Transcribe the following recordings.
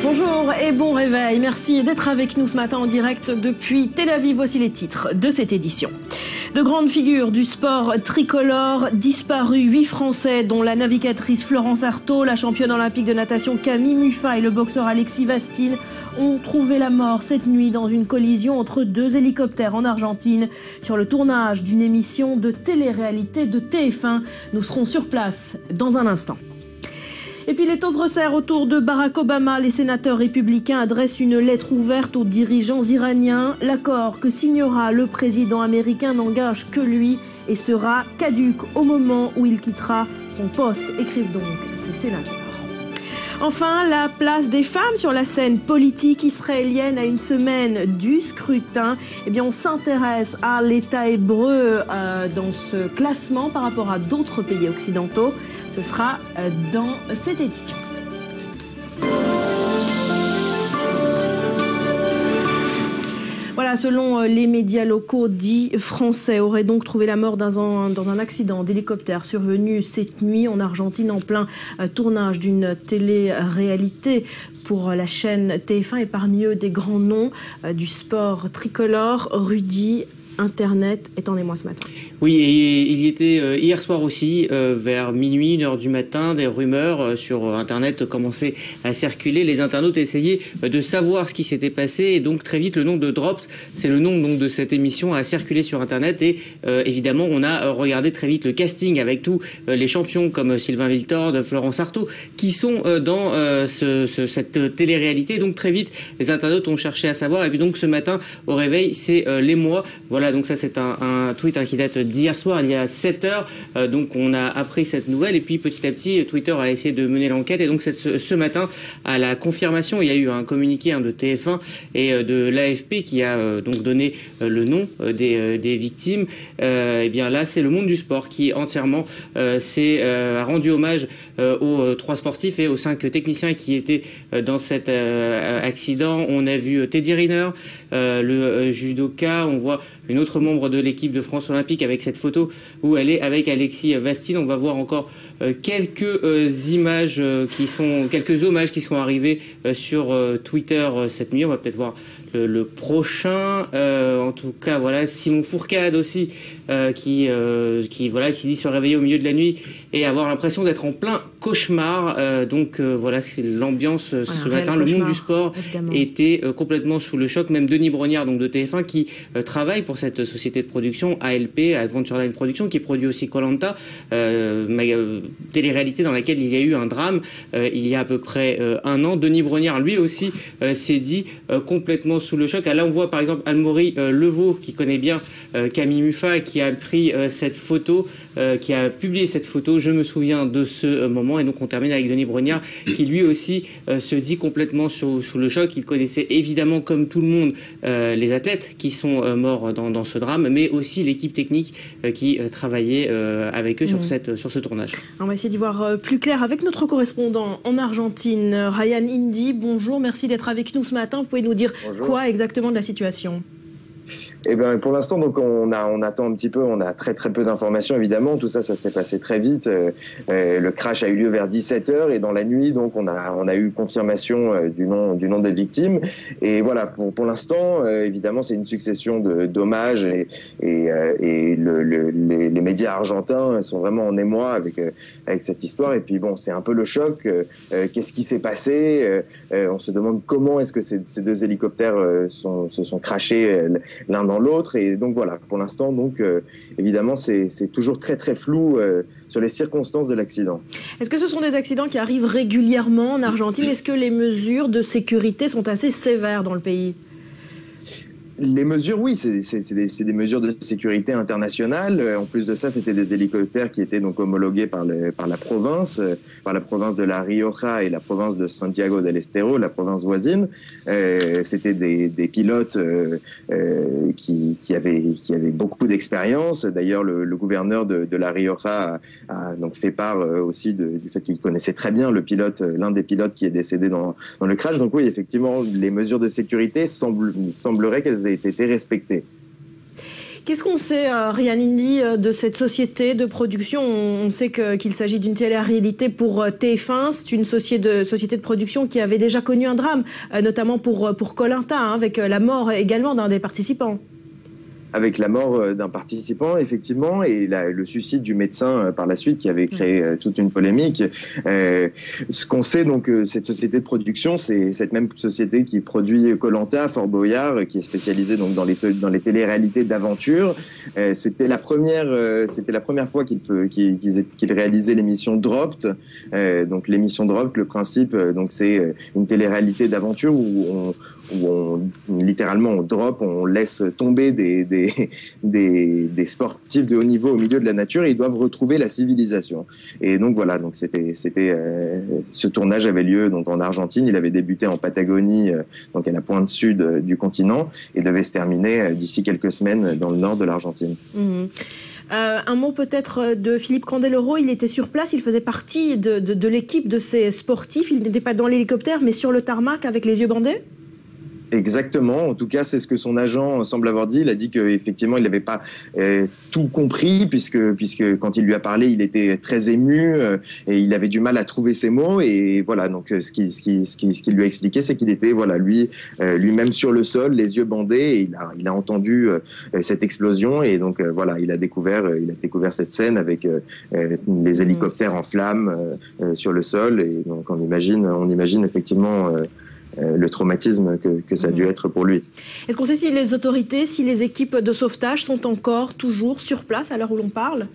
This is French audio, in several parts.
Bonjour et bon réveil. Merci d'être avec nous ce matin en direct depuis Tel Aviv. Voici les titres de cette édition. De grandes figures du sport tricolore disparues, 8 Français dont la navigatrice Florence Artaud, la championne olympique de natation Camille Muffat et le boxeur Alexis Vastine ont trouvé la mort cette nuit dans une collision entre 2 hélicoptères en Argentine sur le tournage d'une émission de télé-réalité de TF1. Nous serons sur place dans un instant. Et puis les taux se resserrent autour de Barack Obama. Les sénateurs républicains adressent une lettre ouverte aux dirigeants iraniens. L'accord que signera le président américain n'engage que lui et sera caduc au moment où il quittera son poste, écrivent donc ces sénateurs. Enfin, la place des femmes sur la scène politique israélienne à une semaine du scrutin. Eh bien, on s'intéresse à l'État hébreu dans ce classement par rapport à d'autres pays occidentaux. Ce sera dans cette édition. Voilà, selon les médias locaux, 10 Français auraient donc trouvé la mort dans un accident d'hélicoptère survenu cette nuit en Argentine en plein tournage d'une télé-réalité pour la chaîne TF1 et parmi eux des grands noms du sport tricolore. Rudy, Internet est en émoi ce matin. Oui, et il y était hier soir aussi, vers minuit, 1h du matin, des rumeurs sur Internet commençaient à circuler. Les internautes essayaient de savoir ce qui s'était passé et donc très vite le nom de Dropped, c'est le nom donc de cette émission, a circulé sur Internet et évidemment on a regardé très vite le casting avec tous les champions comme Sylvain Wiltord, Florence Artaud qui sont dans cette télé-réalité. Donc très vite les internautes ont cherché à savoir et puis donc ce matin au réveil c'est l'émoi. Voilà, donc ça c'est un tweet qui date d'hier soir, il y a 7 heures. Donc on a appris cette nouvelle et puis petit à petit Twitter a essayé de mener l'enquête et donc ce matin à la confirmation il y a eu un communiqué de TF1 et de l'AFP qui a donc donné le nom des victimes. Et bien là c'est le monde du sport qui entièrement a rendu hommage aux 3 sportifs et aux 5 techniciens qui étaient dans cet accident. On a vu Teddy Riner, le judoka, on voit une autre membre de l'équipe de France Olympique avec cette photo où elle est avec Alexis Vastine. On va voir encore quelques images quelques hommages qui sont arrivés sur Twitter cette nuit. On va peut-être voir le prochain. En tout cas, voilà, Simon Fourcade aussi qui dit se réveiller au milieu de la nuit et avoir l'impression d'être en plein cauchemar. Voilà, c'est l'ambiance ce matin. Le monde du sport évidemment était complètement sous le choc. Même Denis Brognard, donc de TF1, qui travaille pour cette société de production ALP, Adventureline Production, qui produit aussi Koh-Lanta, télé-réalité dans laquelle il y a eu un drame il y a à peu près un an. Denis Brognard, lui aussi, s'est dit complètement sous le choc. Là, on voit par exemple Amaury Levaux, qui connaît bien Camille Muffat, qui a pris cette photo, qui a publié cette photo. Je me souviens de ce moment. Et donc, on termine avec Denis Brognard, qui lui aussi se dit complètement sous le choc. Il connaissait évidemment, comme tout le monde, les athlètes qui sont morts dans ce drame, mais aussi l'équipe technique qui travaillait avec eux sur ce tournage. On va essayer d'y voir plus clair avec notre correspondant en Argentine, Ryan Indy. Bonjour, merci d'être avec nous ce matin. Vous pouvez nous dire quoi exactement de la situation ? Eh bien, pour l'instant, donc on attend un petit peu. On a très très peu d'informations évidemment. Tout ça s'est passé très vite. Le crash a eu lieu vers 17h et dans la nuit, donc on a eu confirmation du nom des victimes. Et voilà, pour l'instant, évidemment, c'est une succession d'hommages et les médias argentins sont vraiment en émoi avec cette histoire. Et puis bon, c'est un peu le choc. Qu'est-ce qui s'est passé ? On se demande comment est-ce que ces 2 hélicoptères se sont crashés l'un dans l'autre. Et donc voilà, pour l'instant, donc évidemment, c'est toujours très très flou sur les circonstances de l'accident. Est-ce que ce sont des accidents qui arrivent régulièrement en Argentine ? Est-ce que les mesures de sécurité sont assez sévères dans le pays ? Les mesures, oui, c'est des mesures de sécurité internationale. En plus de ça, c'était des hélicoptères qui étaient donc homologués par la province de La Rioja et la province de Santiago del Estero, la province voisine. C'était des pilotes qui avaient beaucoup d'expérience. D'ailleurs, le gouverneur de La Rioja a donc fait part aussi du fait qu'il connaissait très bien l'un des pilotes qui est décédé dans le crash. Donc oui, effectivement, les mesures de sécurité semblerait qu'elles aient été respectées. Qu'est-ce qu'on sait, Ryan Indy, de cette société de production? On sait qu'il s'agit d'une télé-réalité pour TF1. C'est une société de production qui avait déjà connu un drame, notamment pour Koh-Lanta, avec la mort également d'un des participants. Avec la mort d'un participant, effectivement, et le suicide du médecin par la suite, qui avait créé toute une polémique. Ce qu'on sait, donc, cette société de production, c'est cette même société qui produit Koh-Lanta, Fort Boyard, qui est spécialisée donc dans les télé-réalités d'aventure. C'était la première fois qu'ils réalisaient l'émission Dropped. Donc l'émission Dropped, le principe, donc c'est une télé-réalité d'aventure où littéralement on drop, on laisse tomber des sportifs de haut niveau au milieu de la nature et ils doivent retrouver la civilisation. Et donc voilà, donc ce tournage avait lieu donc en Argentine. Il avait débuté en Patagonie, donc à la pointe sud du continent, et devait se terminer d'ici quelques semaines dans le nord de l'Argentine. Un mot peut-être de Philippe Candeloro. Il était sur place, il faisait partie de l'équipe de ces sportifs. Il n'était pas dans l'hélicoptère, mais sur le tarmac avec les yeux bandés. Exactement. En tout cas, c'est ce que son agent semble avoir dit. Il a dit qu'effectivement, il n'avait pas tout compris, puisque quand il lui a parlé, il était très ému et il avait du mal à trouver ses mots. Et voilà, donc ce qu'il lui a expliqué, c'est qu'il était lui-même sur le sol, les yeux bandés, et il a entendu cette explosion. Et donc voilà, il a découvert cette scène avec les hélicoptères en flammes sur le sol. Et donc on imagine effectivement le traumatisme que ça a dû être pour lui. Est-ce qu'on sait si les autorités, si les équipes de sauvetage sont toujours sur place à l'heure où l'on parle?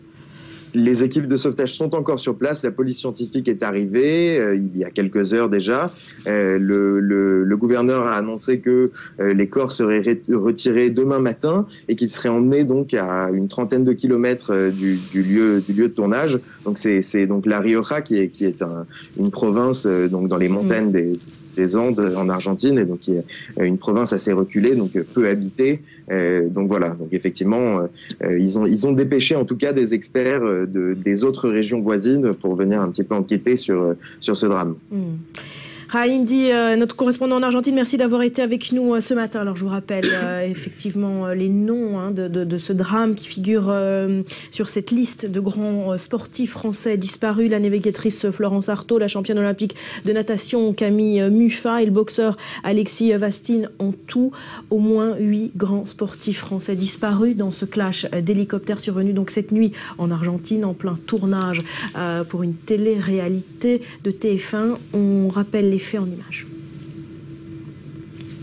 Les équipes de sauvetage sont encore sur place. La police scientifique est arrivée il y a quelques heures déjà. Le gouverneur a annoncé que les corps seraient retirés demain matin et qu'ils seraient emmenés donc à une trentaine de kilomètres du lieu de tournage. Donc c'est donc La Rioja qui est une province donc dans les montagnes des Andes en Argentine, et donc qui est une province assez reculée, donc peu habitée. Donc voilà, donc effectivement, ils ont dépêché en tout cas des experts des autres régions voisines pour venir un petit peu enquêter sur ce drame. Ryan Indy, notre correspondant en Argentine, merci d'avoir été avec nous ce matin. Alors je vous rappelle effectivement les noms de ce drame qui figure sur cette liste de grands sportifs français disparus. La navigatrice Florence Artaud, la championne olympique de natation Camille Muffat et le boxeur Alexis Vastine. En tout, au moins 8 grands sportifs français disparus dans ce clash d'hélicoptères survenu donc cette nuit en Argentine en plein tournage pour une télé-réalité de TF1. On rappelle les faits en images.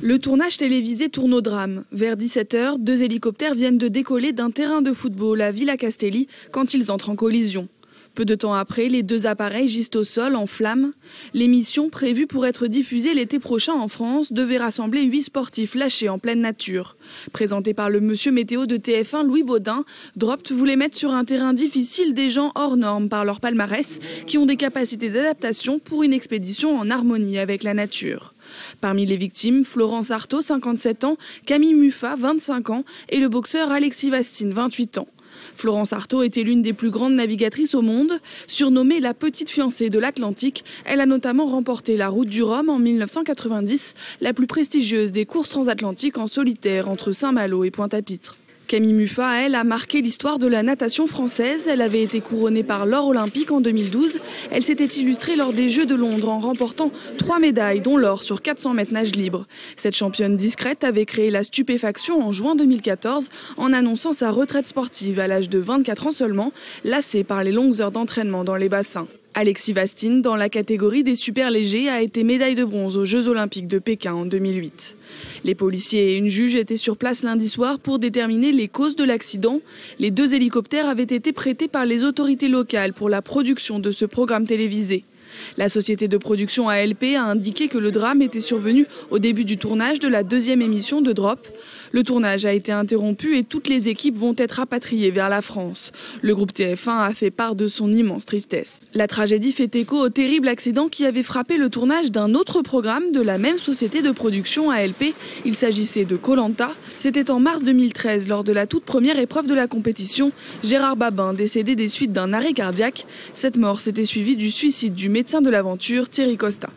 Le tournage télévisé tourne au drame. Vers 17h, 2 hélicoptères viennent de décoller d'un terrain de football à Villa Castelli quand ils entrent en collision. Peu de temps après, les 2 appareils gisent au sol en flammes. L'émission, prévue pour être diffusée l'été prochain en France, devait rassembler 8 sportifs lâchés en pleine nature. Présenté par le monsieur météo de TF1, Louis Baudin, Dropped voulait mettre sur un terrain difficile des gens hors normes par leur palmarès, qui ont des capacités d'adaptation pour une expédition en harmonie avec la nature. Parmi les victimes, Florence Artaud, 57 ans, Camille Muffat, 25 ans, et le boxeur Alexis Vastine, 28 ans. Florence Artaud était l'une des plus grandes navigatrices au monde. Surnommée la petite fiancée de l'Atlantique, elle a notamment remporté la Route du Rhum en 1990, la plus prestigieuse des courses transatlantiques en solitaire entre Saint-Malo et Pointe-à-Pitre. Camille Muffat, elle, a marqué l'histoire de la natation française. Elle avait été couronnée par l'or olympique en 2012. Elle s'était illustrée lors des Jeux de Londres en remportant 3 médailles, dont l'or sur 400 mètres nage libre. Cette championne discrète avait créé la stupéfaction en juin 2014 en annonçant sa retraite sportive à l'âge de 24 ans seulement, lassée par les longues heures d'entraînement dans les bassins. Alexis Vastine, dans la catégorie des super légers, a été médaille de bronze aux Jeux Olympiques de Pékin en 2008. Les policiers et une juge étaient sur place lundi soir pour déterminer les causes de l'accident. Les 2 hélicoptères avaient été prêtés par les autorités locales pour la production de ce programme télévisé. La société de production ALP a indiqué que le drame était survenu au début du tournage de la 2e émission de Drop. Le tournage a été interrompu et toutes les équipes vont être rapatriées vers la France. Le groupe TF1 a fait part de son immense tristesse. La tragédie fait écho au terrible accident qui avait frappé le tournage d'un autre programme de la même société de production ALP. Il s'agissait de Koh-Lanta. C'était en mars 2013, lors de la toute première épreuve de la compétition. Gérard Babin décédé des suites d'un arrêt cardiaque. Cette mort s'était suivie du suicide du médecin de l'aventure Thierry Costa.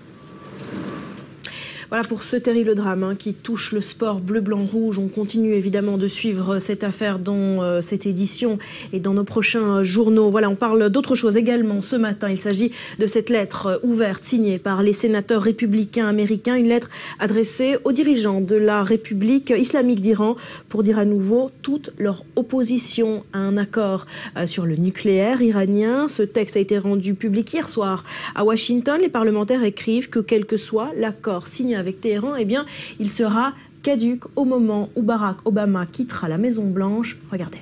Voilà pour ce terrible drame qui touche le sport bleu, blanc, rouge. On continue évidemment de suivre cette affaire dans cette édition et dans nos prochains journaux. Voilà, on parle d'autre chose également ce matin. Il s'agit de cette lettre ouverte signée par les sénateurs républicains américains, une lettre adressée aux dirigeants de la République islamique d'Iran pour dire à nouveau toute leur opposition à un accord sur le nucléaire iranien. Ce texte a été rendu public hier soir à Washington. Les parlementaires écrivent que quel que soit l'accord signé avec Téhéran, eh bien, il sera caduc au moment où Barack Obama quittera la Maison-Blanche. Regardez.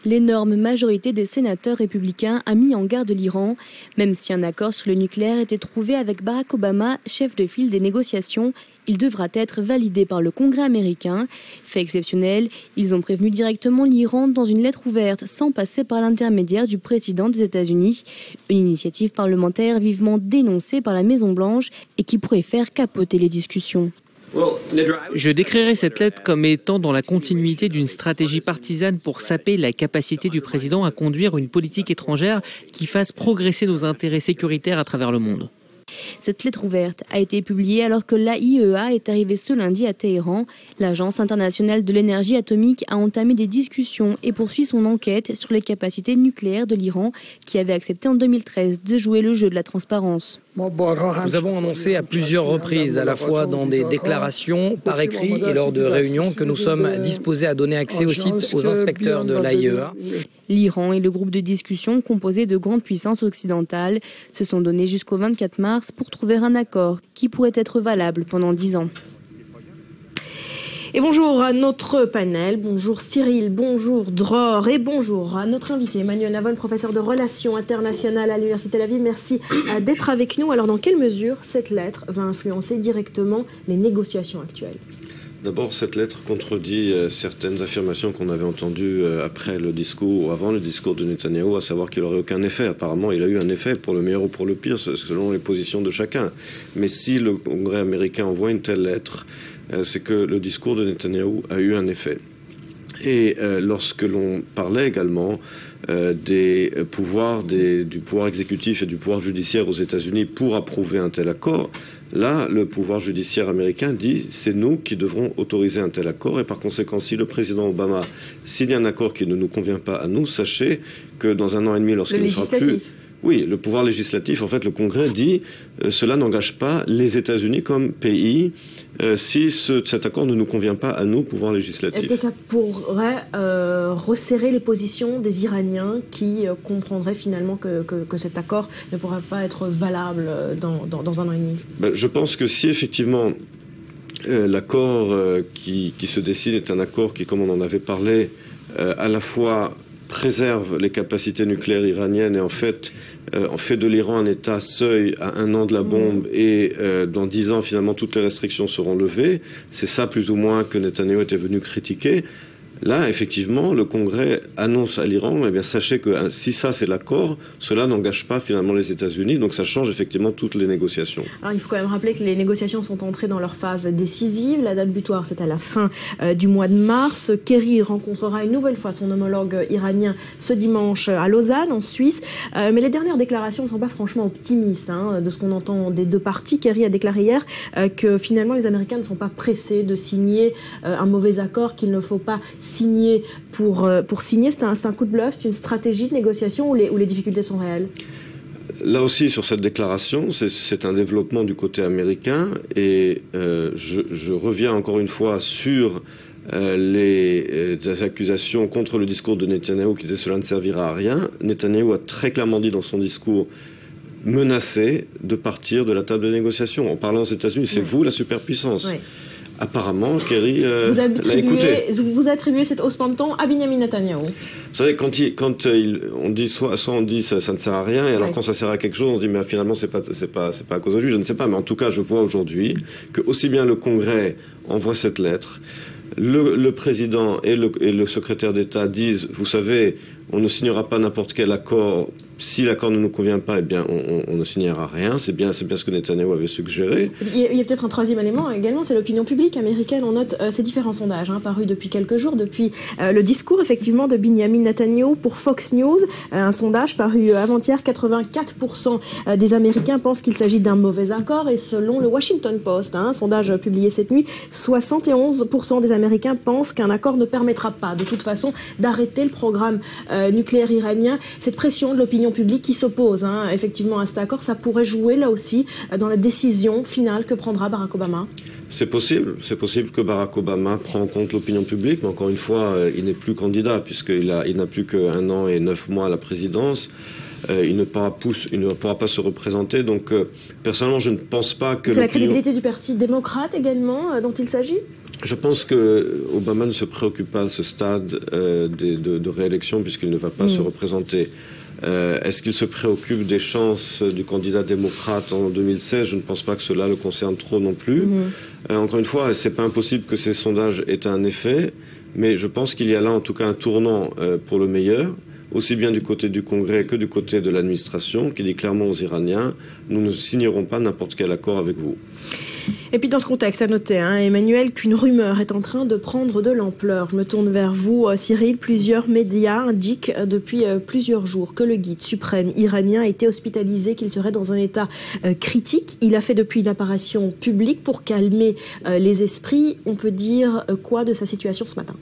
L'énorme majorité des sénateurs républicains a mis en garde l'Iran. Même si un accord sur le nucléaire était trouvé avec Barack Obama, chef de file des négociations, il devra être validé par le Congrès américain. Fait exceptionnel, ils ont prévenu directement l'Iran dans une lettre ouverte sans passer par l'intermédiaire du président des États-Unis. Une initiative parlementaire vivement dénoncée par la Maison-Blanche et qui pourrait faire capoter les discussions. Je décrirais cette lettre comme étant dans la continuité d'une stratégie partisane pour saper la capacité du président à conduire une politique étrangère qui fasse progresser nos intérêts sécuritaires à travers le monde. Cette lettre ouverte a été publiée alors que l'AIEA est arrivée ce lundi à Téhéran. L'Agence internationale de l'énergie atomique a entamé des discussions et poursuit son enquête sur les capacités nucléaires de l'Iran, qui avait accepté en 2013 de jouer le jeu de la transparence. Nous avons annoncé à plusieurs reprises, à la fois dans des déclarations, par écrit et lors de réunions, que nous sommes disposés à donner accès au site aux inspecteurs de l'AIEA. L'Iran et le groupe de discussion composé de grandes puissances occidentales se sont donnés jusqu'au 24 mars pour trouver un accord qui pourrait être valable pendant 10 ans. Et bonjour à notre panel, bonjour Cyril, bonjour Dror et bonjour à notre invité Emmanuel Navon, professeur de relations internationales à l'Université Tel Aviv. Merci d'être avec nous. Alors dans quelle mesure cette lettre va influencer directement les négociations actuelles ? D'abord, cette lettre contredit certaines affirmations qu'on avait entendues après le discours ou avant le discours de Netanyahou, à savoir qu'il n'aurait aucun effet. Apparemment, il a eu un effet pour le meilleur ou pour le pire, selon les positions de chacun. Mais si le Congrès américain envoie une telle lettre, c'est que le discours de Netanyahou a eu un effet. Et lorsque l'on parlait également des pouvoirs, du pouvoir exécutif et du pouvoir judiciaire aux États-Unis pour approuver un tel accord, là, le pouvoir judiciaire américain dit c'est nous qui devrons autoriser un tel accord. Et par conséquent, si le président Obama signe un accord qui ne nous convient pas à nous, sachez que dans 1 an et demi, lorsqu'il ne sera plus... Oui, le pouvoir législatif, en fait, le Congrès dit cela n'engage pas les États-Unis comme pays si cet accord ne nous convient pas à nous, pouvoir législatif. Est-ce que ça pourrait resserrer les positions des Iraniens qui comprendraient finalement que cet accord ne pourra pas être valable dans 1 an et demi ? Je pense que si effectivement l'accord qui se dessine est un accord qui, comme on en avait parlé, à la fois préserve les capacités nucléaires iraniennes et en fait de l'Iran un État seuil à 1 an de la bombe et dans 10 ans finalement toutes les restrictions seront levées. C'est ça plus ou moins que Netanyahou était venu critiquer. Là, effectivement, le Congrès annonce à l'Iran, eh bien, sachez que si ça c'est l'accord, cela n'engage pas finalement les États-Unis, donc ça change effectivement toutes les négociations. Alors, il faut quand même rappeler que les négociations sont entrées dans leur phase décisive. La date butoir, c'est à la fin du mois de mars. Kerry rencontrera une nouvelle fois son homologue iranien ce dimanche à Lausanne, en Suisse. Mais les dernières déclarations ne sont pas franchement optimistes de ce qu'on entend des deux parties. Kerry a déclaré hier que finalement les Américains ne sont pas pressés de signer un mauvais accord, qu'il ne faut pas signer pour signer. C'est un coup de bluff, c'est une stratégie de négociation où les difficultés sont réelles? Là aussi, sur cette déclaration, c'est un développement du côté américain et je reviens encore une fois sur les accusations contre le discours de Netanyahou qui disait cela ne servira à rien. Netanyahou a très clairement dit dans son discours menacé de partir de la table de négociation. En parlant aux États-Unis, c'est vous la superpuissance. Oui. Apparemment, Kerry l'a écouté. Vous attribuez cette hausse de ton à Benjamin Netanyahou. Vous savez, quand on dit soit on dit ça ne sert à rien, et alors quand ça sert à quelque chose, on dit mais finalement c'est pas à cause de lui, je ne sais pas. Mais en tout cas, je vois aujourd'hui que aussi bien le Congrès envoie cette lettre, le président et le secrétaire d'État disent, vous savez, On ne signera pas n'importe quel accord. Si l'accord ne nous convient pas, eh bien, on ne signera rien. C'est bien ce que Netanyahou avait suggéré. Il y a peut-être un troisième élément également, c'est l'opinion publique américaine. On note ces différents sondages parus depuis quelques jours, depuis le discours effectivement de Benjamin Netanyahou pour Fox News. Un sondage paru avant-hier, 84% des Américains pensent qu'il s'agit d'un mauvais accord. Et selon le Washington Post, un sondage publié cette nuit, 71% des Américains pensent qu'un accord ne permettra pas de toute façon d'arrêter le programme nucléaire iranien. Cette pression de l'opinion public qui s'oppose effectivement à cet accord, ça pourrait jouer là aussi dans la décision finale que prendra Barack Obama? C'est possible que Barack Obama prenne en compte l'opinion publique, mais encore une fois, il n'est plus candidat puisqu'il n'a plus qu'1 an et 9 mois à la présidence. Il ne pourra pas se représenter. Donc, personnellement, je ne pense pas que... C'est la crédibilité du Parti démocrate également dont il s'agit? Je pense que Obama ne se préoccupe pas à ce stade de réélection puisqu'il ne va pas se représenter. Est-ce qu'il se préoccupe des chances du candidat démocrate en 2016? Je ne pense pas que cela le concerne trop non plus. Encore une fois, c'est pas impossible que ces sondages aient un effet, mais je pense qu'il y a là en tout cas un tournant pour le meilleur, aussi bien du côté du Congrès que du côté de l'administration, qui dit clairement aux Iraniens, nous ne signerons pas n'importe quel accord avec vous. Et puis dans ce contexte, à noter, Emmanuel, qu'une rumeur est en train de prendre de l'ampleur. Je me tourne vers vous, Cyril. Plusieurs médias indiquent depuis plusieurs jours que le guide suprême iranien a été hospitalisé, qu'il serait dans un état critique. Il a fait depuis une apparition publique pour calmer les esprits. On peut dire quoi de sa situation ce matin ?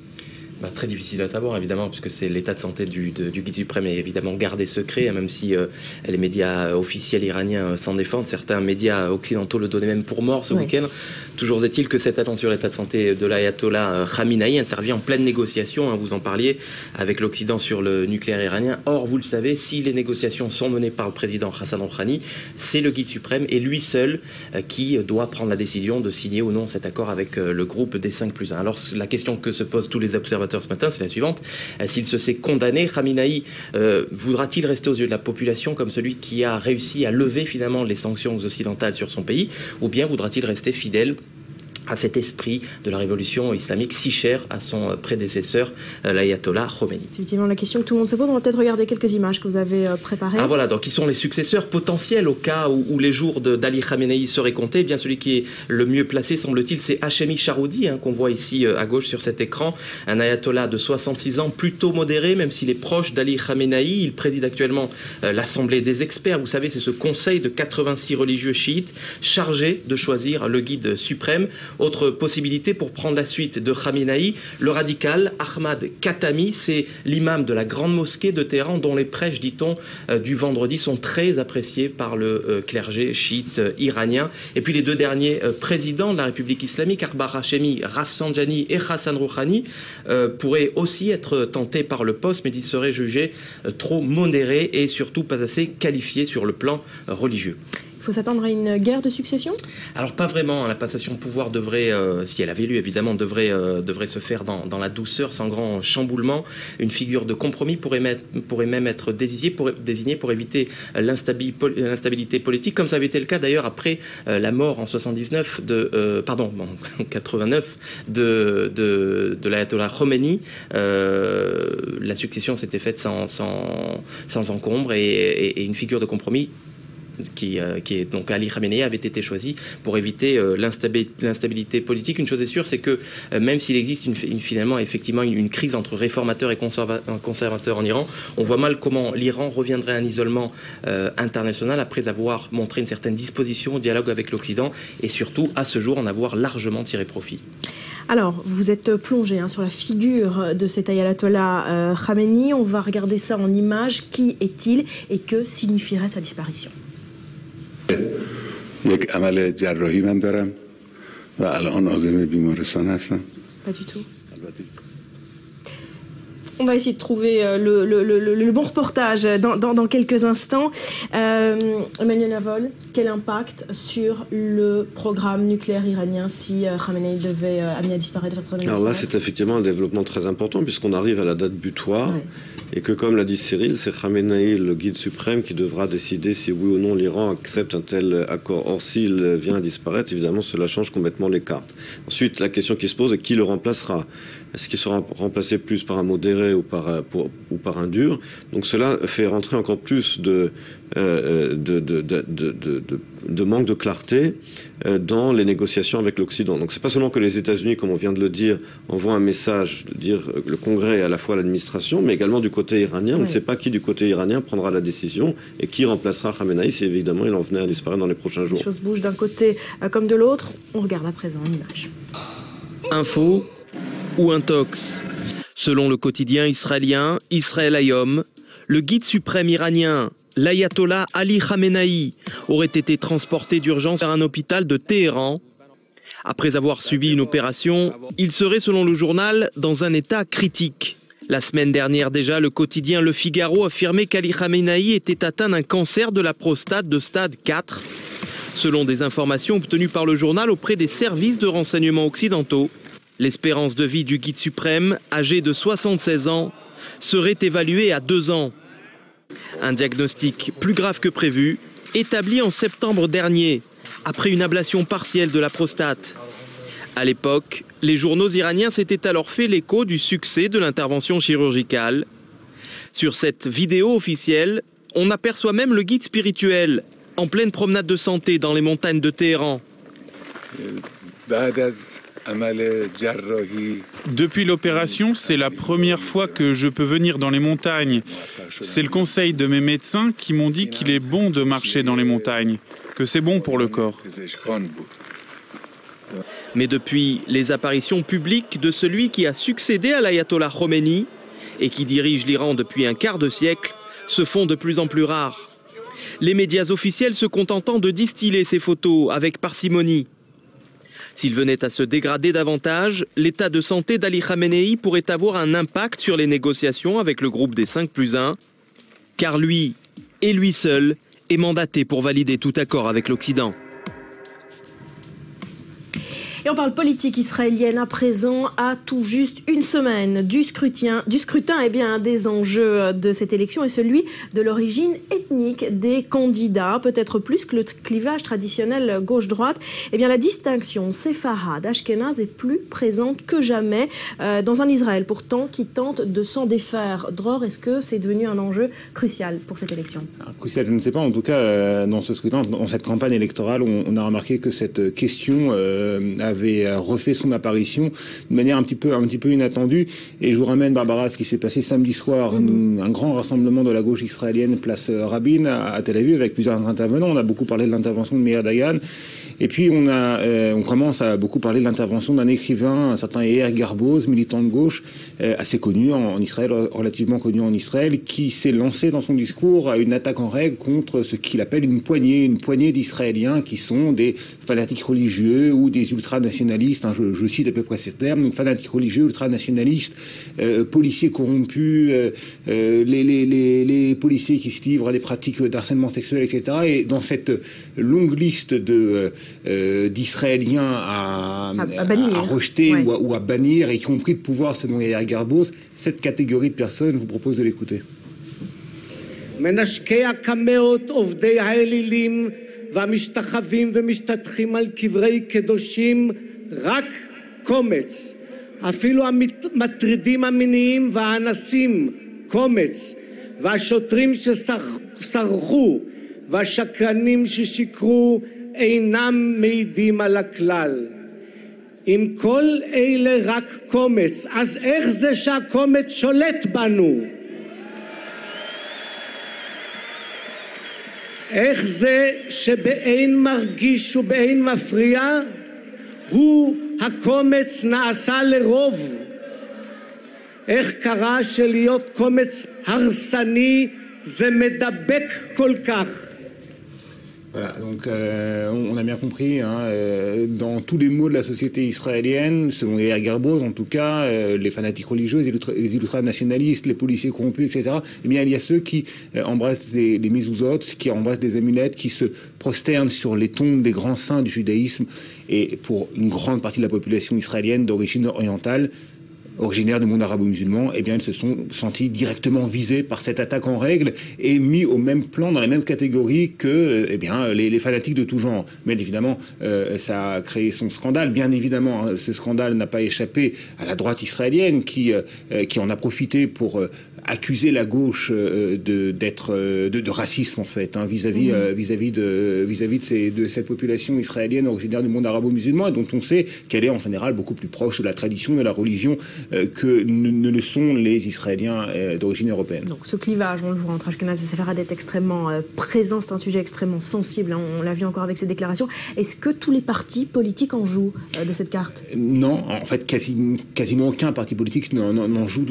Très difficile à savoir, évidemment, puisque c'est l'état de santé du guide suprême est évidemment gardé secret, même si les médias officiels iraniens s'en défendent. Certains médias occidentaux le donnaient même pour mort ce week-end. Toujours est-il que cette annonce sur l'état de santé de l'ayatollah Khamenei intervient en pleine négociation, vous en parliez, avec l'Occident sur le nucléaire iranien. Or, vous le savez, si les négociations sont menées par le président Hassan Rouhani, c'est le guide suprême et lui seul qui doit prendre la décision de signer ou non cet accord avec le groupe des 5+1. Alors, la question que se posent tous les observateurs ce matin, c'est la suivante. S'il se sait condamné, Khamenei voudra-t-il rester aux yeux de la population comme celui qui a réussi à lever finalement les sanctions occidentales sur son pays, ou bien voudra-t-il rester fidèle à cet esprit de la révolution islamique si cher à son prédécesseur, l'ayatollah Khomeini. C'est effectivement la question que tout le monde se pose. On va peut-être regarder quelques images que vous avez préparées. Voilà, donc qui sont les successeurs potentiels au cas où les jours d'Ali Khamenei seraient comptés. Bien, celui qui est le mieux placé, semble-t-il, c'est Hachemi Charoudi, qu'on voit ici à gauche sur cet écran. Un ayatollah de 66 ans, plutôt modéré, même s'il est proche d'Ali Khamenei. Il préside actuellement l'Assemblée des experts. Vous savez, c'est ce conseil de 86 religieux chiites chargé de choisir le guide suprême. Autre possibilité pour prendre la suite de Khamenei, le radical Ahmad Khatami, c'est l'imam de la grande mosquée de Téhéran dont les prêches, dit-on, du vendredi sont très appréciés par le clergé chiite iranien. Et puis les deux derniers présidents de la République islamique, Akbar Hachemi, Rafsanjani et Hassan Rouhani, pourraient aussi être tentés par le poste, mais ils seraient jugés trop modérés et surtout pas assez qualifiés sur le plan religieux. Il faut s'attendre à une guerre de succession? Alors pas vraiment, la passation de pouvoir devrait, si elle avait lieu évidemment, devrait se faire dans la douceur, sans grand chamboulement. Une figure de compromis pourrait même être désignée pour éviter l'instabilité politique, comme ça avait été le cas d'ailleurs après la mort en 89 de l'ayatollah Khomeini. La succession s'était faite sans encombre et une figure de compromis qui est donc Ali Khamenei avait été choisi pour éviter l'instabilité politique. Une chose est sûre, c'est que même s'il existe finalement effectivement une crise entre réformateurs et conservateurs en Iran, on voit mal comment l'Iran reviendrait à un isolement international après avoir montré une certaine disposition au dialogue avec l'Occident et surtout à ce jour en avoir largement tiré profit. Alors, vous êtes plongé sur la figure de cet ayatollah Khamenei. On va regarder ça en images. Qui est-il et que signifierait sa disparition? Pas du tout. On va essayer de trouver le bon reportage dans quelques instants. Emmanuel Navol, quel impact sur le programme nucléaire iranien si Khamenei devait amener à disparaître votre premier? Alors là, c'est effectivement un développement très important puisqu'on arrive à la date butoir. et que, comme l'a dit Cyril, c'est Khamenei, le guide suprême, qui devra décider si oui ou non l'Iran accepte un tel accord. Or, s'il vient à disparaître, évidemment, cela change complètement les cartes. Ensuite, la question qui se pose est qui le remplacera. Est-ce qu'il sera remplacé plus par un modéré ou par un dur? Donc cela fait rentrer encore plus de manque de clarté dans les négociations avec l'Occident. Donc c'est pas seulement que les États-Unis, comme on vient de le dire, envoient un message de dire le Congrès et à la fois l'administration, mais également du côté iranien. Oui. On ne sait pas qui du côté iranien prendra la décision et qui remplacera Khamenei si évidemment il en venait à disparaître dans les prochains jours. Les choses bougent d'un côté comme de l'autre. On regarde à présent une image. Info ou intox. Selon le quotidien israélien Israël Hayom, le guide suprême iranien, l'ayatollah Ali Khamenei, aurait été transporté d'urgence vers un hôpital de Téhéran. Après avoir subi une opération, il serait, selon le journal, dans un état critique. La semaine dernière déjà, le quotidien Le Figaro affirmait qu'Ali Khamenei était atteint d'un cancer de la prostate de stade 4. Selon des informations obtenues par le journal auprès des services de renseignement occidentaux, l'espérance de vie du guide suprême, âgé de 76 ans, serait évaluée à 2 ans. Un diagnostic plus grave que prévu, établi en septembre dernier, après une ablation partielle de la prostate. À l'époque, les journaux iraniens s'étaient alors fait l'écho du succès de l'intervention chirurgicale. Sur cette vidéo officielle, on aperçoit même le guide spirituel, en pleine promenade de santé dans les montagnes de Téhéran. Depuis l'opération, c'est la première fois que je peux venir dans les montagnes. C'est le conseil de mes médecins qui m'ont dit qu'il est bon de marcher dans les montagnes, que c'est bon pour le corps. Mais depuis les apparitions publiques de celui qui a succédé à l'ayatollah Khomeini et qui dirige l'Iran depuis un quart de siècle se font de plus en plus rares. Les médias officiels se contentant de distiller ces photos avec parcimonie. S'il venait à se dégrader davantage, l'état de santé d'Ali Khamenei pourrait avoir un impact sur les négociations avec le groupe des 5+1, car lui, et lui seul, est mandaté pour valider tout accord avec l'Occident. Et on parle politique israélienne à présent, à tout juste une semaine du scrutin. Eh bien, un des enjeux de cette élection est celui de l'origine ethnique des candidats, peut-être plus que le clivage traditionnel gauche-droite. Eh bien, la distinction séfarade, ashkénaze est plus présente que jamais dans un Israël pourtant qui tente de s'en défaire. Dror, est-ce que c'est devenu un enjeu crucial pour cette élection? Crucial, je ne sais pas. En tout cas, dans ce scrutin, dans cette campagne électorale, on a remarqué que cette question avait refait son apparition de manière un petit peu inattendue. Et je vous ramène, Barbara, à ce qui s'est passé samedi soir, un grand rassemblement de la gauche israélienne, place Rabin, à Tel Aviv, avec plusieurs intervenants. On a beaucoup parlé de l'intervention de Meir Dayan. Et puis on commence à beaucoup parler de l'intervention d'un écrivain, un certain Yair Garboz, militant de gauche, assez connu en Israël, relativement connu en Israël, qui s'est lancé dans son discours à une attaque en règle contre ce qu'il appelle une poignée d'Israéliens qui sont des fanatiques religieux ou des ultranationalistes, hein, je cite à peu près ces termes, donc fanatiques religieux, ultranationalistes, policiers corrompus, les policiers qui se livrent à des pratiques d'harcèlement sexuel, etc. Et dans cette longue liste d'Israéliens à rejeter ou à bannir et qui ont pris le pouvoir selon Yair Garboz, cette catégorie de personnes vous propose de l'écouter. מנשקי הקמאות עובדי האלילים והמשתחווים ומשתטחים על קברי קדושים רק קומץ, אפילו המטרידים המיניים והאנסים קומץ, והשוטרים שסרחו והשקרנים ששיקרו אינם מעידים על הכלל. אם כל אלה רק קומץ, אז איך זה שהקומץ שולט בנו? איך זה שבאין מרגיש ובאין מפריע הוא הקומץ נעשה לרוב? איך קרה שלהיות קומץ הרסני זה מדבק כל כך? Voilà, donc on a bien compris, hein, dans tous les maux de la société israélienne, selon Yair Garboz en tout cas, les fanatiques religieux, les ultranationalistes, les policiers corrompus, etc., eh bien il y a ceux qui embrassent des mezuzot, qui embrassent des amulettes, qui se prosternent sur les tombes des grands saints du judaïsme, et pour une grande partie de la population israélienne d'origine orientale, originaires du monde arabo-musulman, eh bien, ils se sont sentis directement visés par cette attaque en règle et mis au même plan, dans la même catégorie que eh bien, les fanatiques de tout genre. Mais évidemment, ça a créé son scandale. Bien évidemment, hein, ce scandale n'a pas échappé à la droite israélienne qui en a profité pour accuser la gauche de racisme, en fait, hein, vis-à-vis de cette population israélienne originaire du monde arabo-musulman, et dont on sait qu'elle est en général beaucoup plus proche de la tradition, de la religion que ne le sont les Israéliens d'origine européenne. Donc ce clivage, on le voit entre Ashkenaz et Séfarades, est extrêmement présent, c'est un sujet extrêmement sensible, hein, on l'a vu encore avec ces déclarations. Est-ce que tous les partis politiques en jouent de cette carte? Non, en fait, quasiment aucun parti politique n'en joue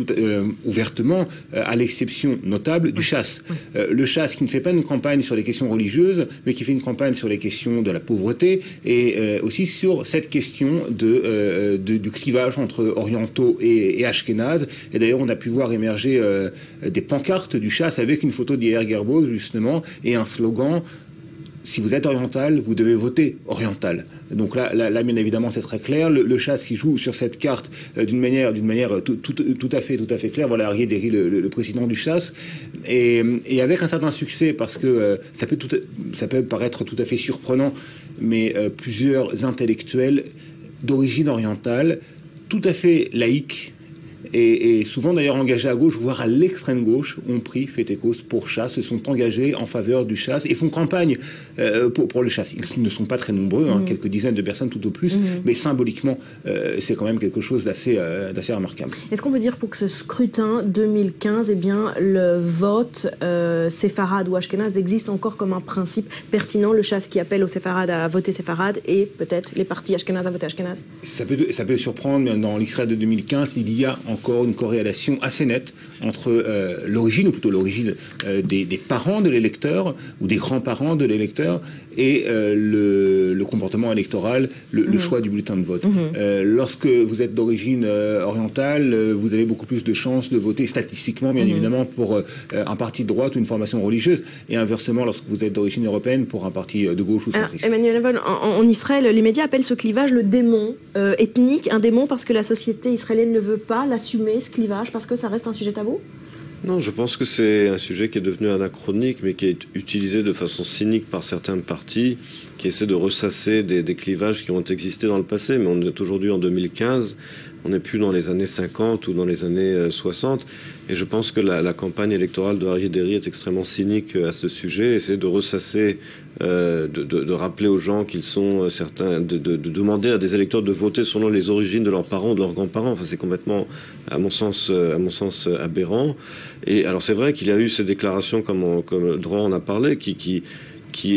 ouvertement, à l'exception notable du Chass. Le Chass qui ne fait pas une campagne sur les questions religieuses, mais qui fait une campagne sur les questions de la pauvreté et aussi sur cette question du clivage entre orientaux et ashkénazes. Et d'ailleurs, on a pu voir émerger des pancartes du Chass avec une photo d'Yair Gerbos, justement, et un slogan: si vous êtes oriental, vous devez voter oriental. Donc là, bien évidemment, c'est très clair. Le Chass qui joue sur cette carte d'une manière tout à fait claire. Voilà, Aryeh Deri, le président du Chass, et avec un certain succès, parce que ça peut paraître tout à fait surprenant, mais plusieurs intellectuels d'origine orientale, tout à fait laïques, et souvent d'ailleurs engagés à gauche, voire à l'extrême gauche, ont pris fait et cause pour Chass, se sont engagés en faveur du Chass et font campagne pour le Chass. Ils ne sont pas très nombreux, hein, quelques dizaines de personnes tout au plus, mais symboliquement, c'est quand même quelque chose d'assez remarquable. Est-ce qu'on peut dire pour que ce scrutin 2015, eh bien, le vote séfarade ou ashkénaze existe encore comme un principe pertinent, le Chass qui appelle aux séfarades à voter séfarade et peut-être les partis ashkénazes à voter ashkénaze? Ça peut surprendre, mais dans l'Israël de 2015, il y a encore une corrélation assez nette entre l'origine, ou plutôt l'origine des parents de l'électeur ou des grands-parents de l'électeur et le comportement électoral, le choix du bulletin de vote. Lorsque vous êtes d'origine orientale, vous avez beaucoup plus de chances de voter statistiquement, bien évidemment, pour un parti de droite ou une formation religieuse, et inversement, lorsque vous êtes d'origine européenne, pour un parti de gauche ou centriste. Emmanuel Levon, en Israël, les médias appellent ce clivage le démon ethnique, un démon parce que la société israélienne ne veut pas l'assumer, ce clivage, parce que ça reste un sujet tabou? Non, je pense que c'est un sujet qui est devenu anachronique, mais qui est utilisé de façon cynique par certains partis qui essaient de ressasser des clivages qui ont existé dans le passé. Mais on est aujourd'hui en 2015, on n'est plus dans les années 50 ou dans les années 60. Et je pense que la campagne électorale de Aryeh Deri est extrêmement cynique à ce sujet, essayer de ressasser, de rappeler aux gens qu'ils sont certains, de demander à des électeurs de voter selon les origines de leurs parents ou de leurs grands-parents. Enfin, c'est complètement, à mon sens, aberrant. Et alors, c'est vrai qu'il y a eu ces déclarations, comme Dror en a parlé, qui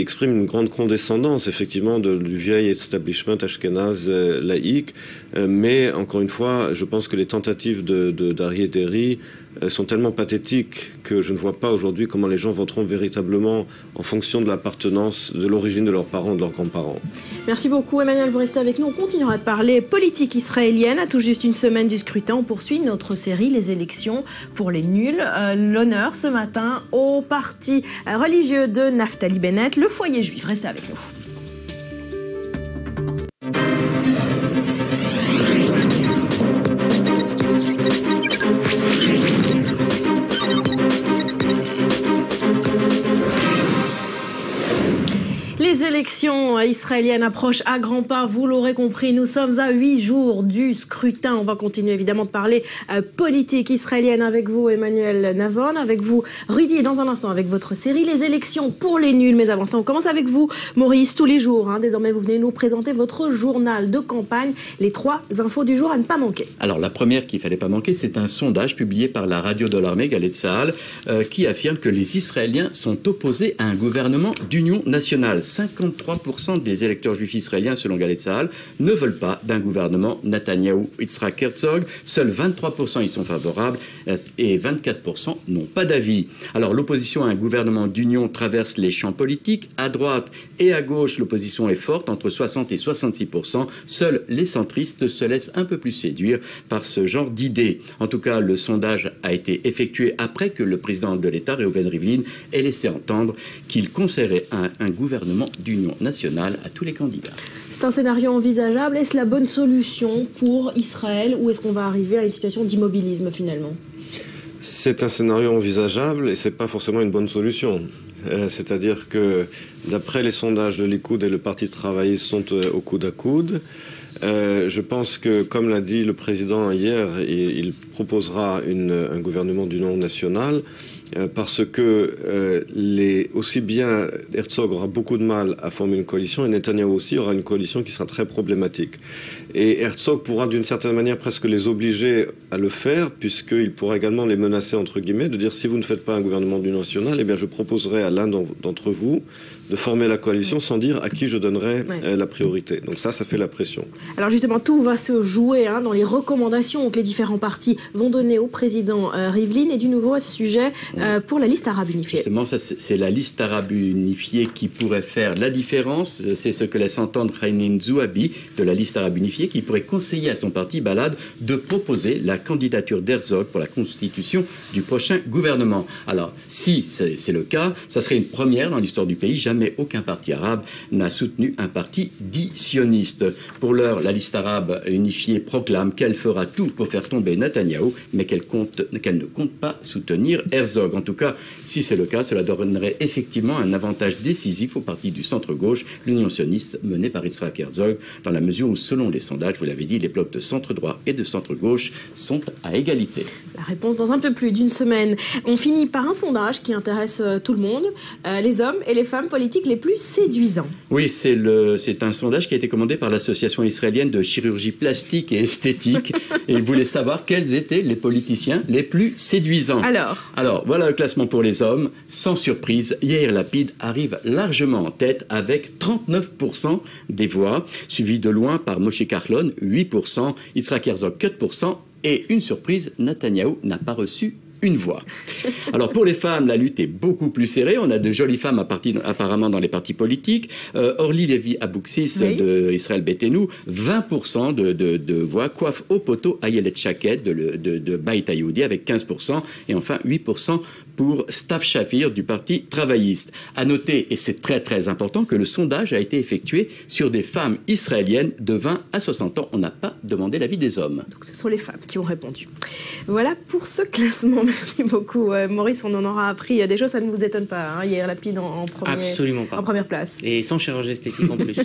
exprime une grande condescendance, effectivement, du vieil establishment ashkénaze laïque. Mais, encore une fois, je pense que les tentatives d'Aryeh Deri sont tellement pathétiques que je ne vois pas aujourd'hui comment les gens voteront véritablement en fonction de l'appartenance, de l'origine de leurs parents, de leurs grands-parents. Merci beaucoup, Emmanuel. Vous restez avec nous. On continuera de parler politique israélienne à tout juste une semaine du scrutin. On poursuit notre série Les élections pour les nuls. L'honneur ce matin au parti religieux de Naftali Bennett, le Foyer Juif. Restez avec nous. Les élections israéliennes approchent à grands pas, vous l'aurez compris, nous sommes à 8 jours du scrutin. On va continuer évidemment de parler politique israélienne avec vous, Emmanuel Navon, avec vous, Rudy, et dans un instant avec votre série Les élections pour les nuls. Mais avant ça, on commence avec vous, Maurice, tous les jours. Désormais, vous venez nous présenter votre journal de campagne, les 3 infos du jour à ne pas manquer. Alors, la première qu'il ne fallait pas manquer, c'est un sondage publié par la radio de l'armée, Galet Tzahal, qui affirme que les Israéliens sont opposés à un gouvernement d'union nationale. 53% des électeurs juifs israéliens, selon Galet Tzahal, ne veulent pas d'un gouvernement Netanyahou-Yitzhak Herzog. Seuls 23% y sont favorables et 24% n'ont pas d'avis. Alors, l'opposition à un gouvernement d'union traverse les champs politiques. À droite et à gauche, l'opposition est forte, entre 60 et 66%. Seuls les centristes se laissent un peu plus séduire par ce genre d'idées. En tout cas, le sondage a été effectué après que le président de l'État, Reuven Rivlin, ait laissé entendre qu'il conseillerait un gouvernement d'union nationale à tous les candidats. C'est un scénario envisageable. Est-ce la bonne solution pour Israël ou est-ce qu'on va arriver à une situation d'immobilisme finalement? C'est un scénario envisageable et c'est pas forcément une bonne solution. C'est-à-dire que d'après les sondages de Likoud et le Parti travailliste sont au coude à coude. Je pense que, comme l'a dit le président hier, il proposera un gouvernement d'union nationale parce que aussi bien Herzog aura beaucoup de mal à former une coalition et Netanyahou aussi aura une coalition qui sera très problématique. Et Herzog pourra d'une certaine manière presque les obliger à le faire puisqu'il pourra également les menacer entre guillemets de dire si vous ne faites pas un gouvernement d'union nationale, eh bien je proposerai à l'un d'entre vous de former la coalition sans dire à qui je donnerai la priorité. Donc ça fait la pression. Alors justement, tout va se jouer dans les recommandations que les différents partis vont donner au président Rivlin et du nouveau à ce sujet pour la liste arabe unifiée. Justement, c'est la liste arabe unifiée qui pourrait faire la différence. C'est ce que laisse entendre Hainin Zouabi de la liste arabe unifiée qui pourrait conseiller à son parti Balad de proposer la candidature d'Herzog pour la constitution du prochain gouvernement. Alors, si c'est le cas, ça serait une première dans l'histoire du pays. Jamais aucun parti arabe n'a soutenu un parti dit sioniste. Pour l'heure, la liste arabe unifiée proclame qu'elle fera tout pour faire tomber Netanyahou, mais qu'elle ne compte pas soutenir Herzog. En tout cas, si c'est le cas, cela donnerait effectivement un avantage décisif au parti du centre-gauche, l'Union sioniste menée par Yitzhak Herzog, dans la mesure où, selon les sondages, vous l'avez dit, les blocs de centre-droit et de centre-gauche sont à égalité. La réponse dans un peu plus d'une semaine. On finit par un sondage qui intéresse tout le monde, les hommes et les femmes politiques les plus séduisants. Oui, c'est un sondage qui a été commandé par l'Association israélienne de chirurgie plastique et esthétique. Et il voulait savoir quels étaient les politiciens les plus séduisants. Alors, voilà le classement pour les hommes. Sans surprise, Yair Lapid arrive largement en tête avec 39% des voix, suivi de loin par Moshe Kahlon, 8%, Yitzhak Herzog, 4%, et une surprise, Netanyahou n'a pas reçu une voix. Alors pour les femmes, la lutte est beaucoup plus serrée. On a de jolies femmes apparemment dans les partis politiques. Orly Lévy Abukhsis de Israël Beitenou, 20% de voix. Coiffe au poteau Ayelet Shaked de Beit Hayoudi avec 15%. Et enfin 8% pour Stav Shafir du Parti travailliste. À noter, et c'est très très important, que le sondage a été effectué sur des femmes israéliennes de 20 à 60 ans. On n'a pas demandé l'avis des hommes. Donc ce sont les femmes qui ont répondu. Voilà pour ce classement. Merci beaucoup. Maurice, on en aura appris des choses. Ça ne vous étonne pas, Yair Lapid en première place. Et sans chirurgie esthétique en plus.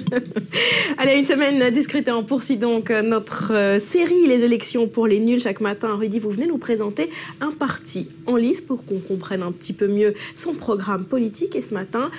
Allez, une semaine discrète. On poursuit donc notre série Les élections pour les nuls. Chaque matin, Rudy, vous venez nous présenter un parti en lice pour qu'on comprenne un petit peu mieux son programme politique. Et ce matin,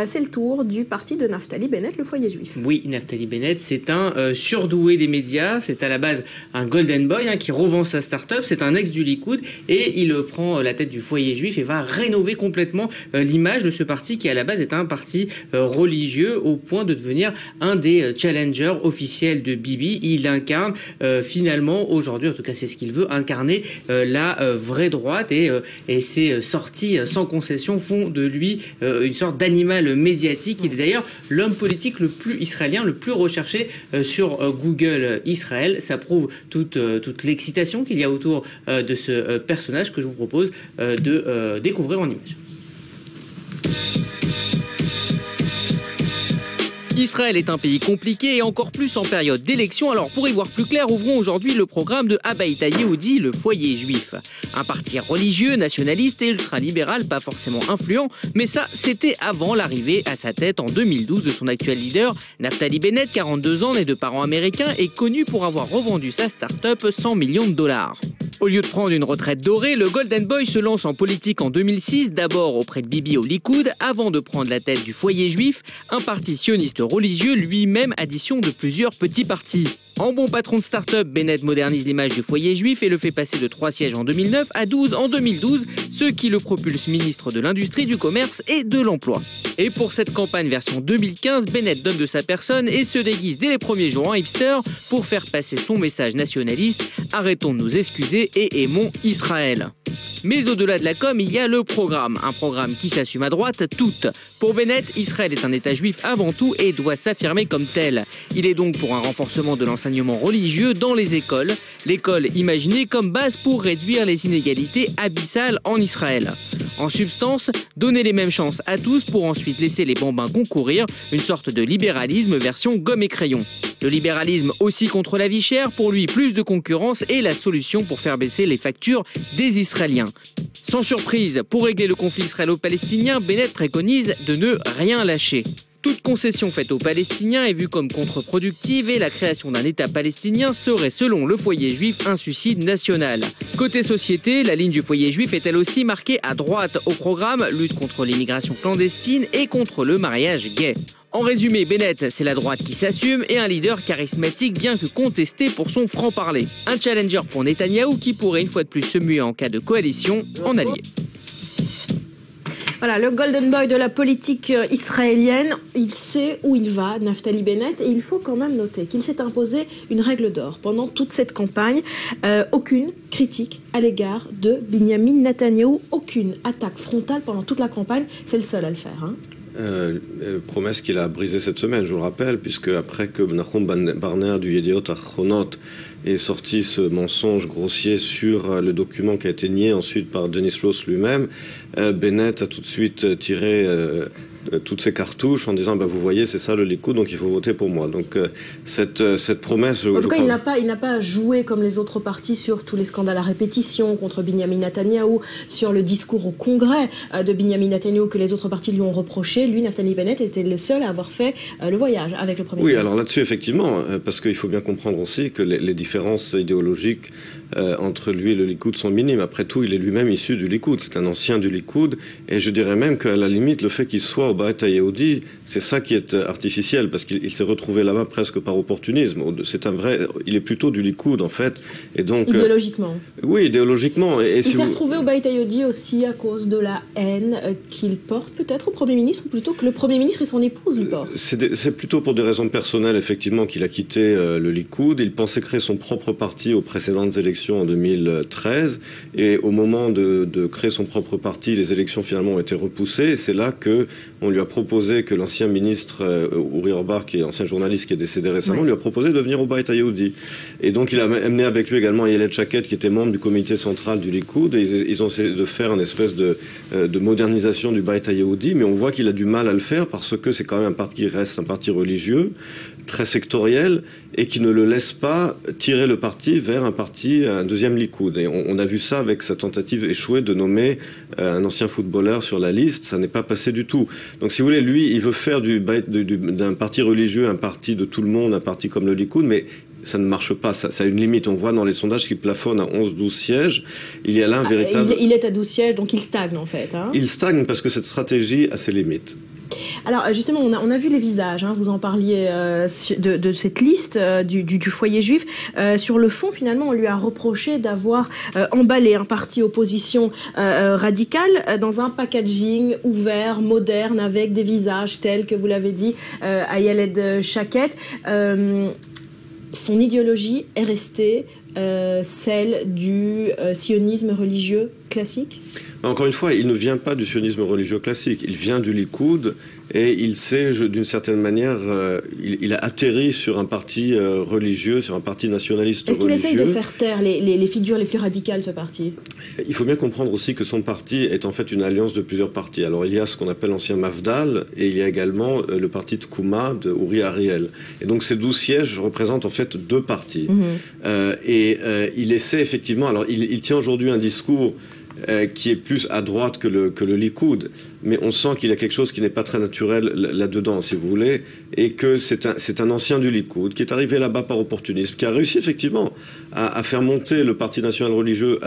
c'est le tour du parti de Naftali Bennett, le Foyer Juif. Oui, Naftali Bennett, c'est un surdoué des médias. C'est à la base un golden boy qui revend sa start-up. C'est un ex du Likoud et il prend la tête du Foyer Juif et va rénover complètement l'image de ce parti qui à la base est un parti religieux au point de devenir un des challengers officiels de Bibi. Il incarne finalement aujourd'hui, en tout cas c'est ce qu'il veut, incarner la vraie droite et ses sorties sans concession font de lui une sorte d'animal médiatique. Il est d'ailleurs l'homme politique le plus israélien, le plus recherché sur Google Israël. Ça prouve toute l'excitation qu'il y a autour de ce personnage que je vous propose de découvrir en images. Israël est un pays compliqué et encore plus en période d'élection. Alors pour y voir plus clair, ouvrons aujourd'hui le programme de Beit Hayoudi, le Foyer Juif. Un parti religieux, nationaliste et ultralibéral, pas forcément influent, mais ça c'était avant l'arrivée à sa tête en 2012 de son actuel leader, Naftali Bennett, 42 ans, né de parents américains et connu pour avoir revendu sa start-up 100 millions de dollars. Au lieu de prendre une retraite dorée, le Golden Boy se lance en politique en 2006, d'abord auprès de Bibi au Likoud, avant de prendre la tête du Foyer Juif, un parti sioniste religieux, lui-même addition de plusieurs petits partis. En bon patron de start-up, Bennett modernise l'image du Foyer Juif et le fait passer de 3 sièges en 2009 à 12 en 2012, ce qui le propulse ministre de l'Industrie, du Commerce et de l'Emploi. Et pour cette campagne version 2015, Bennett donne de sa personne et se déguise dès les premiers jours en hipster pour faire passer son message nationaliste « Arrêtons de nous excuser et aimons Israël ». Mais au-delà de la com, il y a le programme. Un programme qui s'assume à droite toute. Pour Bennett, Israël est un État juif avant tout et doit s'affirmer comme tel. Il est donc pour un renforcement de l'enseignement religieux dans les écoles. L'école imaginée comme base pour réduire les inégalités abyssales en Israël. En substance, donner les mêmes chances à tous pour ensuite laisser les bambins concourir, une sorte de libéralisme version gomme et crayon. Le libéralisme aussi contre la vie chère, pour lui plus de concurrence est la solution pour faire baisser les factures des Israéliens. Sans surprise, pour régler le conflit israélo-palestinien, Bennett préconise de ne rien lâcher. Toute concession faite aux Palestiniens est vue comme contre-productive et la création d'un État palestinien serait, selon le foyer juif, un suicide national. Côté société, la ligne du foyer juif est elle aussi marquée à droite au programme, lutte contre l'immigration clandestine et contre le mariage gay. En résumé, Bennett, c'est la droite qui s'assume et un leader charismatique bien que contesté pour son franc-parler. Un challenger pour Netanyahou qui pourrait une fois de plus se muer en cas de coalition en allié. Voilà, le golden boy de la politique israélienne, il sait où il va, Naftali Bennett, et il faut quand même noter qu'il s'est imposé une règle d'or pendant toute cette campagne. Aucune critique à l'égard de Binyamin Netanyahou, aucune attaque frontale pendant toute la campagne, c'est le seul à le faire. Hein. Promesse qu'il a brisée cette semaine, je vous le rappelle, puisque après que Nahum Barnea du Yediot Achronot ait sorti ce mensonge grossier sur le document qui a été nié ensuite par Denis Ross lui-même, Bennett a tout de suite tiré toutes ses cartouches en disant vous voyez c'est ça le Likoud donc il faut voter pour moi. Donc cette promesse... En tout cas il n'a pas joué comme les autres partis sur tous les scandales à répétition contre Binyamin Netanyahou, sur le discours au congrès de Binyamin Netanyahou que les autres partis lui ont reproché. Lui, Naftali Bennett, était le seul à avoir fait le voyage avec le Premier ministre. Oui, alors là-dessus effectivement, parce qu'il faut bien comprendre aussi que les différences idéologiques entre lui et le Likoud sont minimes. Après tout, il est lui-même issu du Likoud, c'est un ancien du Likoud, et je dirais même qu'à la limite, le fait qu'il soit au Beit HaYehudi, c'est ça qui est artificiel, parce qu'il s'est retrouvé là-bas presque par opportunisme. C'est un vrai... Il est plutôt du Likoud, en fait. Et donc, idéologiquement. Oui, idéologiquement. Et il s'est retrouvé au Beit HaYehudi aussi à cause de la haine qu'il porte peut-être au Premier ministre, ou plutôt que le Premier ministre et son épouse lui portent. C'est plutôt pour des raisons personnelles, effectivement, qu'il a quitté le Likoud. Il pensait créer son propre parti aux précédentes élections en 2013, et au moment de créer son propre parti, les élections finalement ont été repoussées, et c'est là qu'on lui a proposé, que l'ancien ministre Uri Orbach, qui est ancien journaliste qui est décédé récemment, lui a proposé de venir au Beit HaYehudi. Et donc il a amené avec lui également Ayelet Shaked, qui était membre du comité central du Likoud, et ils ont essayé de faire une espèce de modernisation du Beit HaYehudi, mais on voit qu'il a du mal à le faire parce que c'est quand même un parti qui reste un parti religieux, très sectoriel, et qui ne le laisse pas tirer le parti vers un deuxième Likoud. Et on a vu ça avec sa tentative échouée de nommer un ancien footballeur sur la liste. Ça n'est pas passé du tout. Donc si vous voulez, lui, il veut faire d'un parti religieux un parti de tout le monde, un parti comme le Likoud, mais ça ne marche pas, ça a une limite. On voit dans les sondages qu'il plafonne à 11-12 sièges. Il y a là un véritable... Il est à 12 sièges, donc il stagne en fait. Hein. Il stagne parce que cette stratégie a ses limites. Alors justement, on a vu les visages, hein, vous en parliez de cette liste du foyer juif. Sur le fond, finalement, on lui a reproché d'avoir emballé un parti opposition radicale dans un packaging ouvert, moderne, avec des visages tels que vous l'avez dit, Ayelet Shaked. Son idéologie est restée celle du sionisme religieux classique ? Encore une fois, il ne vient pas du sionisme religieux classique, il vient du Likoud, et il sait, d'une certaine manière, il a atterri sur un parti religieux, sur un parti nationaliste religieux. Est-ce qu'il essaye de faire taire les figures les plus radicales, ce parti ? Il faut bien comprendre aussi que son parti est en fait une alliance de plusieurs partis. Alors il y a ce qu'on appelle l'ancien Mafdal, et il y a également le parti Tkouma de Uri Ariel. Et donc ces 12 sièges représentent en fait deux partis. Il essaie effectivement, alors il tient aujourd'hui un discours qui est plus à droite que le Likoud, mais on sent qu'il y a quelque chose qui n'est pas très naturel là-dedans, si vous voulez, et que c'est un ancien du Likoud qui est arrivé là-bas par opportunisme, qui a réussi effectivement à faire monter le Parti national religieux,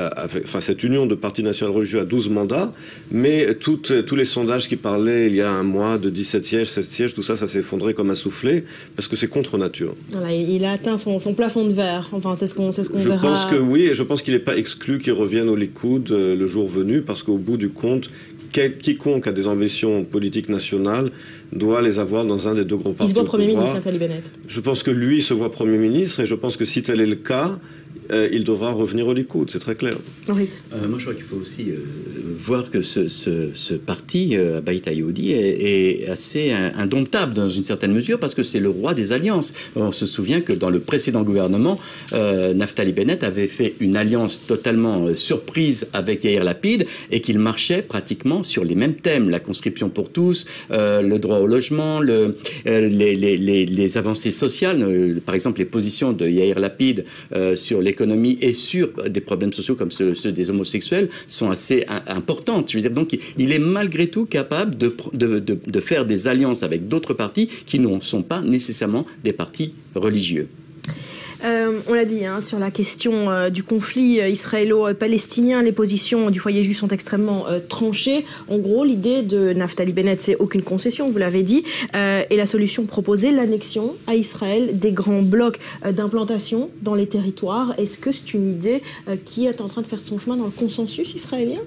enfin cette union de partis national religieux à 12 mandats, mais tous les sondages qui parlaient il y a un mois de 17 sièges, 7 sièges, tout ça s'est effondré comme un soufflet, parce que c'est contre nature. Voilà, il a atteint son plafond de verre, enfin c'est ce qu'on verra. Je pense que oui, et je pense qu'il n'est pas exclu qu'il revienne au Likoud le jour venu, parce qu'au bout du compte, quiconque a des ambitions politiques nationales doit les avoir dans un des deux grands partis. Il se voit Premier ministre, Naftali Bennett. Je pense que lui se voit Premier ministre, et je pense que si tel est le cas, il devra revenir au Likoud, c'est très clair. Maurice. Moi, je crois qu'il faut aussi voir que ce parti, Abait Hayoudi, est assez indomptable dans une certaine mesure parce que c'est le roi des alliances. On se souvient que dans le précédent gouvernement, Naftali Bennett avait fait une alliance totalement surprise avec Yair Lapid et qu'il marchait pratiquement sur les mêmes thèmes, la conscription pour tous, le droit au logement, les avancées sociales, par exemple les positions de Yair Lapid sur l'économie et sur des problèmes sociaux comme ceux des homosexuels sont assez importantes. Je veux dire, donc il est malgré tout capable de faire des alliances avec d'autres partis qui ne sont pas nécessairement des partis religieux. On l'a dit, sur la question du conflit israélo-palestinien, les positions du foyer juif sont extrêmement tranchées. En gros, l'idée de Naftali Bennett, c'est aucune concession, vous l'avez dit, et la solution proposée, l'annexion à Israël des grands blocs d'implantation dans les territoires. Est-ce que c'est une idée qui est en train de faire son chemin dans le consensus israélien ?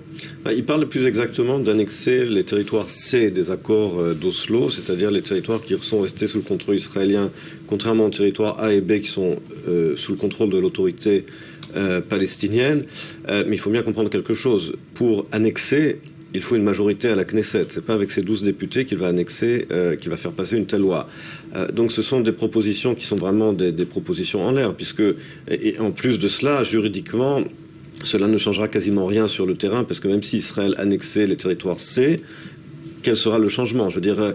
Il parle plus exactement d'annexer les territoires C des accords d'Oslo, c'est-à-dire les territoires qui sont restés sous le contrôle israélien, contrairement aux territoires A et B qui sont sous le contrôle de l'autorité palestinienne. Mais il faut bien comprendre quelque chose. Pour annexer, il faut une majorité à la Knesset. Ce n'est pas avec ses 12 députés qu'il va annexer, qu'il va faire passer une telle loi. Donc ce sont des propositions qui sont vraiment des propositions en l'air, puisque, et en plus de cela, juridiquement, cela ne changera quasiment rien sur le terrain, parce que même si Israël annexait les territoires C, quel sera le changement? Je veux dire,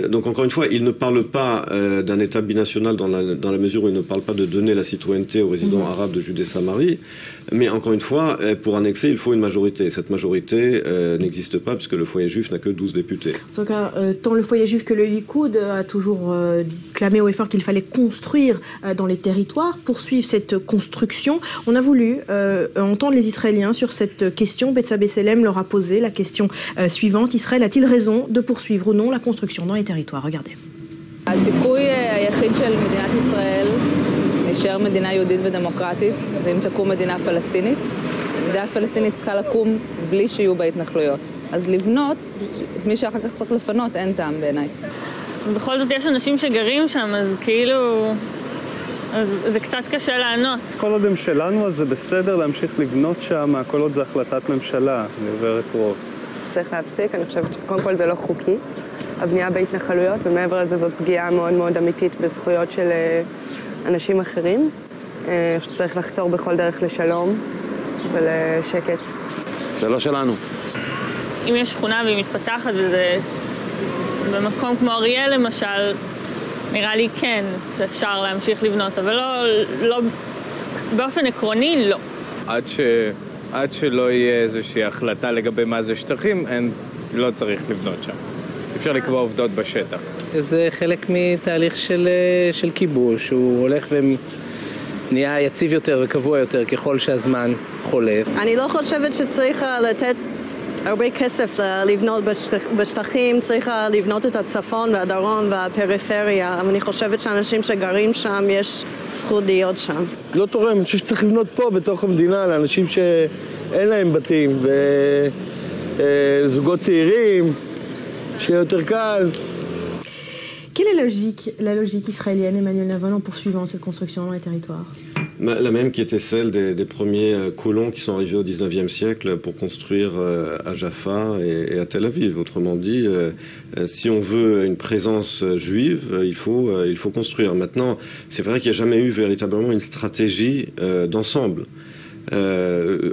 donc encore une fois, il ne parle pas d'un État binational dans la mesure où il ne parle pas de donner la citoyenneté aux résidents arabes de Judée-Samarie, mais encore une fois, pour annexer, il faut une majorité. Cette majorité n'existe pas puisque le foyer juif n'a que 12 députés. En tout cas, tant le foyer juif que le Likoud a toujours clamé haut et fort qu'il fallait construire dans les territoires, poursuivre cette construction. On a voulu entendre les Israéliens sur cette question. Betsa Besselem leur a posé la question suivante. Israël a-t-il raison de poursuivre ou non la construction dans les territoires? Regardez. הסיכוי היחיד של מדינת ישראל להישאר מדינה יהודית ודמוקרטית זה אם תקום מדינה פלסטינית. מדינה פלסטינית צריכה לקום בלי שיהיו בה התנחלויות. אז לבנות, את מי שאחר כך צריך לפנות, אין טעם בעיניי. בכל זאת יש אנשים שגרים שם, אז כאילו... זה קצת קשה לענות. כל עוד הם שלנו, אז זה בסדר להמשיך לבנות שם, כל עוד זה החלטת ממשלה, עוברת רוב. צריך להפסיק, אני חושבת שקודם כל זה לא חוקי, הבנייה בהתנחלויות, ומעבר לזה זאת פגיעה מאוד מאוד אמיתית בזכויות של אנשים אחרים. שצריך לחתור בכל דרך לשלום ולשקט. זה לא שלנו. אם יש שכונה והיא מתפתחת וזה במקום כמו אריאל למשל, נראה לי כן שאפשר להמשיך לבנות, אבל לא באופן עקרוני לא. עד שלא יהיה איזושהי החלטה לגבי מה זה שטחים, לא צריך לבנות שם. אפשר לקבוע עובדות בשטח. זה חלק מתהליך של כיבוש, הוא הולך ונהיה יציב יותר וקבוע יותר ככל שהזמן חולף. אני לא חושבת שצריך לתת הרבה כסף לבנות בשטחים, צריך לבנות את הצפון והדרום והפריפריה, אבל אני חושבת שאנשים שגרים שם יש זכות להיות שם. לא תורם, אני חושב שצריך לבנות פה בתוך המדינה לאנשים שאין להם בתים ולזוגות צעירים, שיהיה יותר קל. Quelle est la logique israélienne, Emmanuel Naval, en poursuivant cette construction dans les territoires? La même qui était celle des premiers colons qui sont arrivés au 19e siècle pour construire à Jaffa et à Tel Aviv. Autrement dit, si on veut une présence juive, il faut construire. Maintenant, c'est vrai qu'il n'y a jamais eu véritablement une stratégie d'ensemble.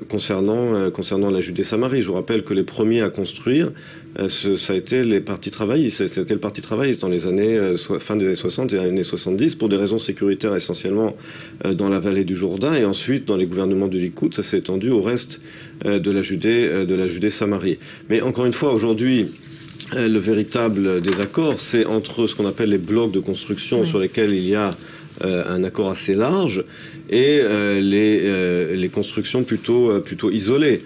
Concernant la Judée-Samarie. Je vous rappelle que les premiers à construire, ça a été les partis travaillistes. C'était le parti travailliste dans les années, fin des années 60 et années 70, pour des raisons sécuritaires essentiellement dans la vallée du Jourdain. Et ensuite, dans les gouvernements du Likoud, ça s'est étendu au reste de la Judée-Samarie. Mais encore une fois, aujourd'hui, le véritable désaccord, c'est entre ce qu'on appelle les blocs de construction sur lesquels il y a un accord assez large et les constructions plutôt isolées.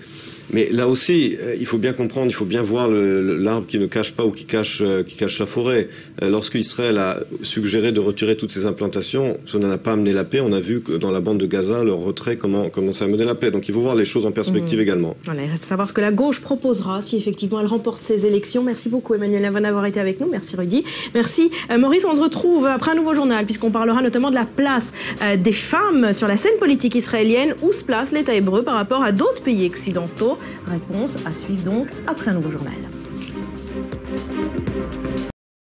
Mais là aussi, il faut bien comprendre, il faut bien voir l'arbre qui ne cache pas ou qui cache la forêt. Lorsqu'Israël a suggéré de retirer toutes ces implantations, ça n'a pas amené la paix. On a vu que dans la bande de Gaza, leur retrait comment ça a mené la paix. Donc il faut voir les choses en perspective également. Voilà, il reste à savoir ce que la gauche proposera si effectivement elle remporte ces élections. Merci beaucoup Emmanuel Navon d'avoir été avec nous. Merci Rudy. Merci Maurice. On se retrouve après un nouveau journal puisqu'on parlera notamment de la place des femmes sur la scène politique israélienne. Où se place l'État hébreu par rapport à d'autres pays occidentaux? Réponse à suivre donc après un nouveau journal.